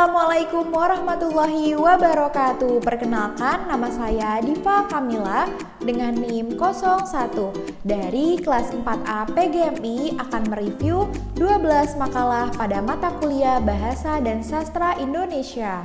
Assalamualaikum warahmatullahi wabarakatuh. Perkenalkan, nama saya Diva Kamila dengan NIM 01 dari kelas 4A PGMI akan mereview 12 makalah pada mata kuliah Bahasa dan Sastra Indonesia.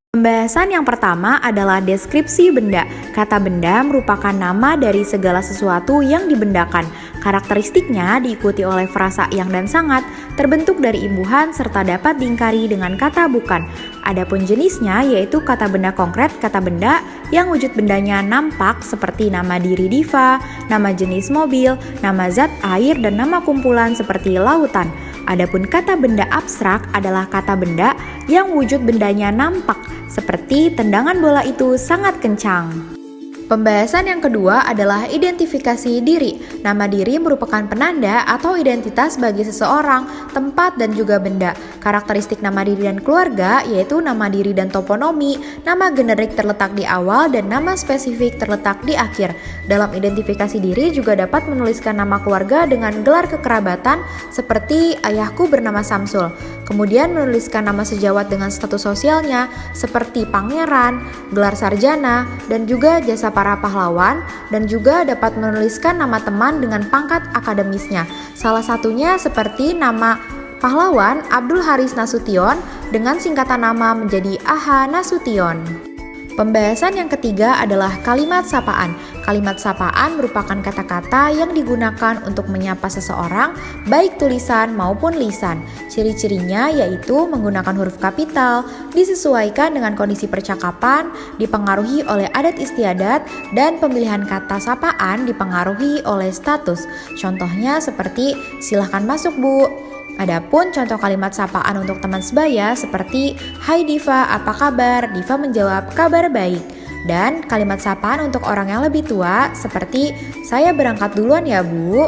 Pembahasan yang pertama adalah deskripsi benda. Kata benda merupakan nama dari segala sesuatu yang dibendakan. Karakteristiknya diikuti oleh frasa yang dan sangat, terbentuk dari imbuhan serta dapat diingkari dengan kata bukan. Adapun jenisnya yaitu kata benda konkret, kata benda yang wujud bendanya nampak seperti nama diri Diva, nama jenis mobil, nama zat air, dan nama kumpulan seperti lautan. Adapun kata benda abstrak adalah kata benda yang wujud bendanya nampak seperti tendangan bola itu sangat kencang. Pembahasan yang kedua adalah identifikasi diri. Nama diri merupakan penanda atau identitas bagi seseorang, tempat, dan juga benda. Karakteristik nama diri dan keluarga yaitu nama diri dan toponomi, nama generik terletak di awal, dan nama spesifik terletak di akhir. Dalam identifikasi diri juga dapat menuliskan nama keluarga dengan gelar kekerabatan seperti ayahku bernama Samsul. Kemudian menuliskan nama sejawat dengan status sosialnya seperti pangeran, gelar sarjana, dan juga jasa para pahlawan, dan juga dapat menuliskan nama teman dengan pangkat akademisnya. Salah satunya seperti nama pahlawan Abdul Haris Nasution dengan singkatan nama menjadi AH Nasution. Pembahasan yang ketiga adalah kalimat sapaan. Kalimat sapaan merupakan kata-kata yang digunakan untuk menyapa seseorang, baik tulisan maupun lisan. Ciri-cirinya yaitu menggunakan huruf kapital, disesuaikan dengan kondisi percakapan, dipengaruhi oleh adat istiadat, dan pemilihan kata sapaan dipengaruhi oleh status. Contohnya seperti silahkan masuk Bu. Adapun contoh kalimat sapaan untuk teman sebaya seperti Hai Diva, apa kabar? Diva menjawab kabar baik. Dan kalimat sapaan untuk orang yang lebih tua seperti saya berangkat duluan ya Bu.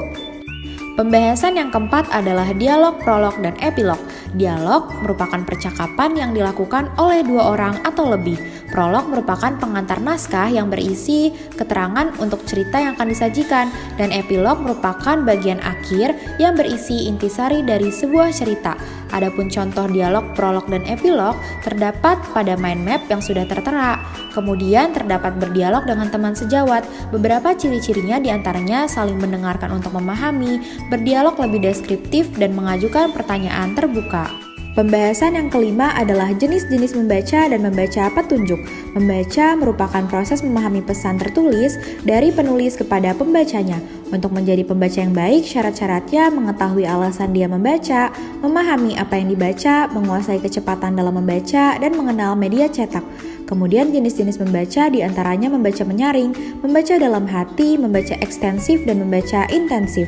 Pembahasan yang keempat adalah dialog, prolog, dan epilog. Dialog merupakan percakapan yang dilakukan oleh dua orang atau lebih. Prolog merupakan pengantar naskah yang berisi keterangan untuk cerita yang akan disajikan, dan epilog merupakan bagian akhir yang berisi intisari dari sebuah cerita. Adapun contoh dialog, prolog, dan epilog terdapat pada mind map yang sudah tertera. Kemudian terdapat berdialog dengan teman sejawat. Beberapa ciri-cirinya diantaranya saling mendengarkan untuk memahami, berdialog lebih deskriptif, dan mengajukan pertanyaan terbuka. Pembahasan yang kelima adalah jenis-jenis membaca dan membaca petunjuk. Membaca merupakan proses memahami pesan tertulis dari penulis kepada pembacanya. Untuk menjadi pembaca yang baik, syarat-syaratnya mengetahui alasan dia membaca, memahami apa yang dibaca, menguasai kecepatan dalam membaca, dan mengenal media cetak. Kemudian jenis-jenis membaca diantaranya membaca menyaring, membaca dalam hati, membaca ekstensif, dan membaca intensif.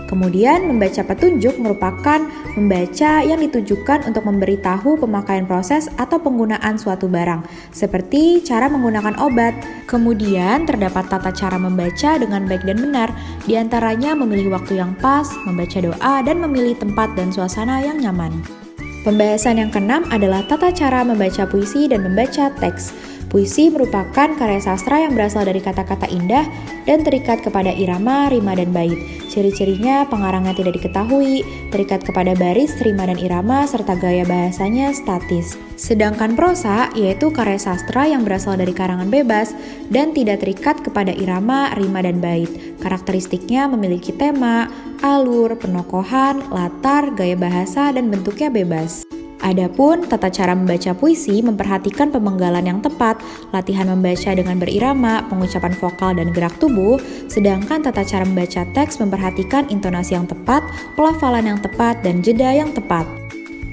Kemudian membaca petunjuk merupakan membaca yang ditujukan untuk memberitahu pemakaian proses atau penggunaan suatu barang, seperti cara menggunakan obat. Kemudian terdapat tata cara membaca dengan baik dan benar, diantaranya memilih waktu yang pas, membaca doa, dan memilih tempat dan suasana yang nyaman. Pembahasan yang keenam adalah tata cara membaca puisi dan membaca teks. Puisi merupakan karya sastra yang berasal dari kata-kata indah dan terikat kepada irama, rima, dan bait. Ciri-cirinya pengarangnya tidak diketahui, terikat kepada baris, rima, dan irama, serta gaya bahasanya statis. Sedangkan prosa yaitu karya sastra yang berasal dari karangan bebas dan tidak terikat kepada irama, rima, dan bait. Karakteristiknya memiliki tema, alur, penokohan, latar, gaya bahasa, dan bentuknya bebas. Adapun tata cara membaca puisi memperhatikan pemenggalan yang tepat, latihan membaca dengan berirama, pengucapan vokal, dan gerak tubuh, sedangkan tata cara membaca teks memperhatikan intonasi yang tepat, pelafalan yang tepat, dan jeda yang tepat.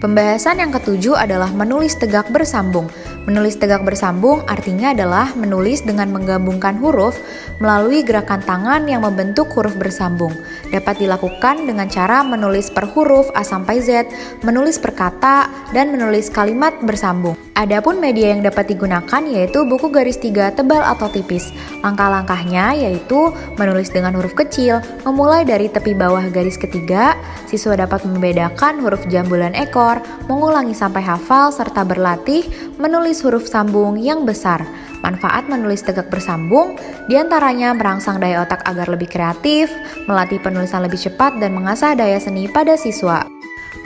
Pembahasan yang ketujuh adalah menulis tegak bersambung. Menulis tegak bersambung artinya adalah menulis dengan menggabungkan huruf melalui gerakan tangan yang membentuk huruf bersambung. Dapat dilakukan dengan cara menulis per huruf A sampai Z, menulis per kata, dan menulis kalimat bersambung. Adapun media yang dapat digunakan yaitu buku garis 3 tebal atau tipis. Langkah-langkahnya yaitu menulis dengan huruf kecil, memulai dari tepi bawah garis ketiga. Siswa dapat membedakan huruf jambulan ekor, mengulangi sampai hafal, serta berlatih menulis huruf sambung yang besar. Manfaat menulis tegak bersambung diantaranya merangsang daya otak agar lebih kreatif, melatih penulisan lebih cepat, dan mengasah daya seni pada siswa.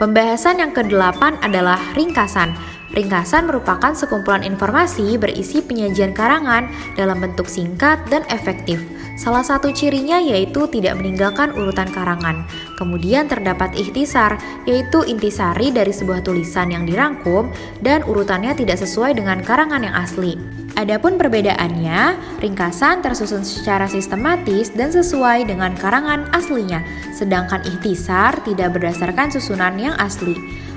Pembahasan yang ke-8 adalah ringkasan. Ringkasan merupakan sekumpulan informasi berisi penyajian karangan dalam bentuk singkat dan efektif. Salah satu cirinya yaitu tidak meninggalkan urutan karangan. Kemudian terdapat ikhtisar, yaitu intisari dari sebuah tulisan yang dirangkum dan urutannya tidak sesuai dengan karangan yang asli. Adapun perbedaannya, ringkasan tersusun secara sistematis dan sesuai dengan karangan aslinya, sedangkan ikhtisar tidak berdasarkan susunan yang asli.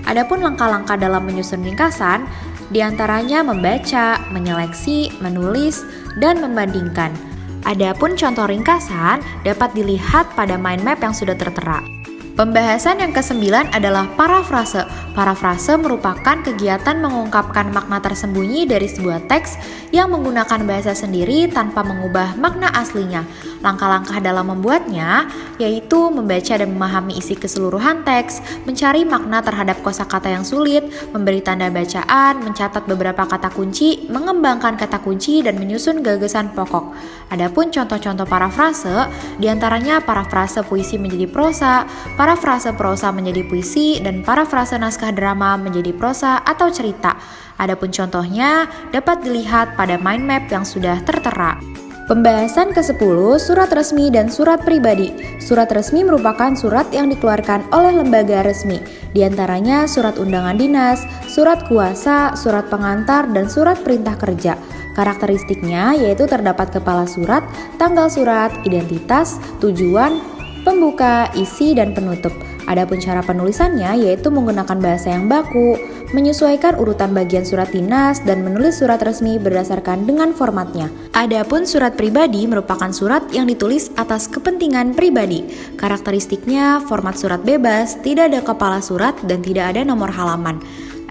Adapun langkah-langkah dalam menyusun ringkasan, diantaranya membaca, menyeleksi, menulis, dan membandingkan. Adapun contoh ringkasan dapat dilihat pada mind map yang sudah tertera. Pembahasan yang ke-9 adalah parafrase. Parafrase merupakan kegiatan mengungkapkan makna tersembunyi dari sebuah teks yang menggunakan bahasa sendiri tanpa mengubah makna aslinya. Langkah-langkah dalam membuatnya yaitu membaca dan memahami isi keseluruhan teks, mencari makna terhadap kosakata yang sulit, memberi tanda bacaan, mencatat beberapa kata kunci, mengembangkan kata kunci, dan menyusun gagasan pokok. Adapun contoh-contoh parafrase, diantaranya parafrase puisi menjadi prosa, parafrase prosa menjadi puisi, dan parafrase naskah drama menjadi prosa atau cerita. Adapun contohnya dapat dilihat pada mind map yang sudah tertera. Pembahasan ke-10, surat resmi dan surat pribadi. Surat resmi merupakan surat yang dikeluarkan oleh lembaga resmi, diantaranya surat undangan dinas, surat kuasa, surat pengantar, dan surat perintah kerja. Karakteristiknya yaitu terdapat kepala surat, tanggal surat, identitas, tujuan, pembuka, isi, dan penutup. Adapun cara penulisannya yaitu menggunakan bahasa yang baku, menyesuaikan urutan bagian surat dinas, dan menulis surat resmi berdasarkan dengan formatnya. Adapun surat pribadi merupakan surat yang ditulis atas kepentingan pribadi. Karakteristiknya format surat bebas, tidak ada kepala surat, dan tidak ada nomor halaman.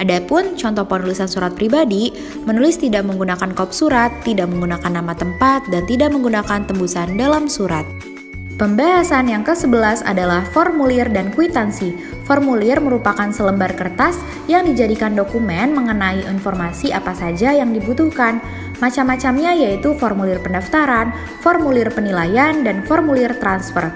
Adapun contoh penulisan surat pribadi, menulis tidak menggunakan kop surat, tidak menggunakan nama tempat, dan tidak menggunakan tembusan dalam surat. Pembahasan yang ke-11 adalah formulir dan kwitansi. Formulir merupakan selembar kertas yang dijadikan dokumen mengenai informasi apa saja yang dibutuhkan. Macam-macamnya yaitu formulir pendaftaran, formulir penilaian, dan formulir transfer.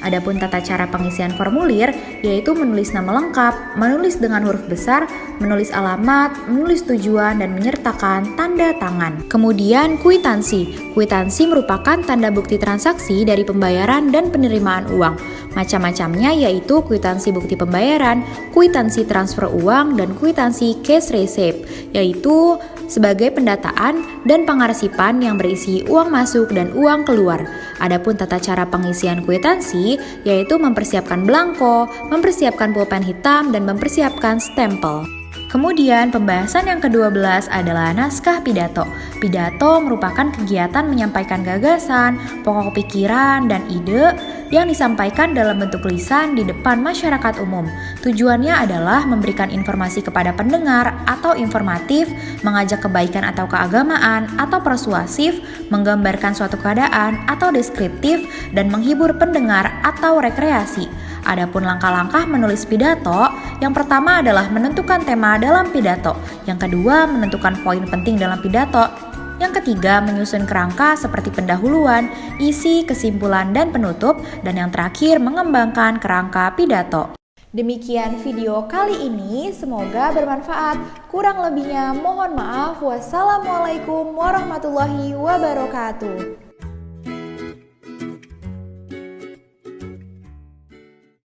Adapun tata cara pengisian formulir yaitu menulis nama lengkap, menulis dengan huruf besar, menulis alamat, menulis tujuan, dan menyertakan tanda tangan. Kemudian kwitansi. Kwitansi merupakan tanda bukti transaksi dari pembayaran dan penerimaan uang. Macam-macamnya yaitu kwitansi bukti pembayaran, kwitansi transfer uang, dan kwitansi cash receipt, yaitu sebagai pendataan dan pengarsipan yang berisi uang masuk dan uang keluar. Adapun tata cara pengisian kwitansi yaitu mempersiapkan belangko, mempersiapkan pulpen hitam, dan mempersiapkan stempel. Kemudian pembahasan yang ke-12 adalah naskah pidato. Pidato merupakan kegiatan menyampaikan gagasan, pokok pikiran, dan ide yang disampaikan dalam bentuk lisan di depan masyarakat umum. Tujuannya adalah memberikan informasi kepada pendengar atau informatif, mengajak kebaikan atau keagamaan, atau persuasif, menggambarkan suatu keadaan atau deskriptif, dan menghibur pendengar atau rekreasi. Adapun langkah-langkah menulis pidato, yang pertama adalah menentukan tema dalam pidato, yang kedua menentukan poin penting dalam pidato, yang ketiga menyusun kerangka seperti pendahuluan, isi, kesimpulan, dan penutup, dan yang terakhir mengembangkan kerangka pidato. Demikian video kali ini, semoga bermanfaat. Kurang lebihnya mohon maaf. Wassalamualaikum warahmatullahi wabarakatuh.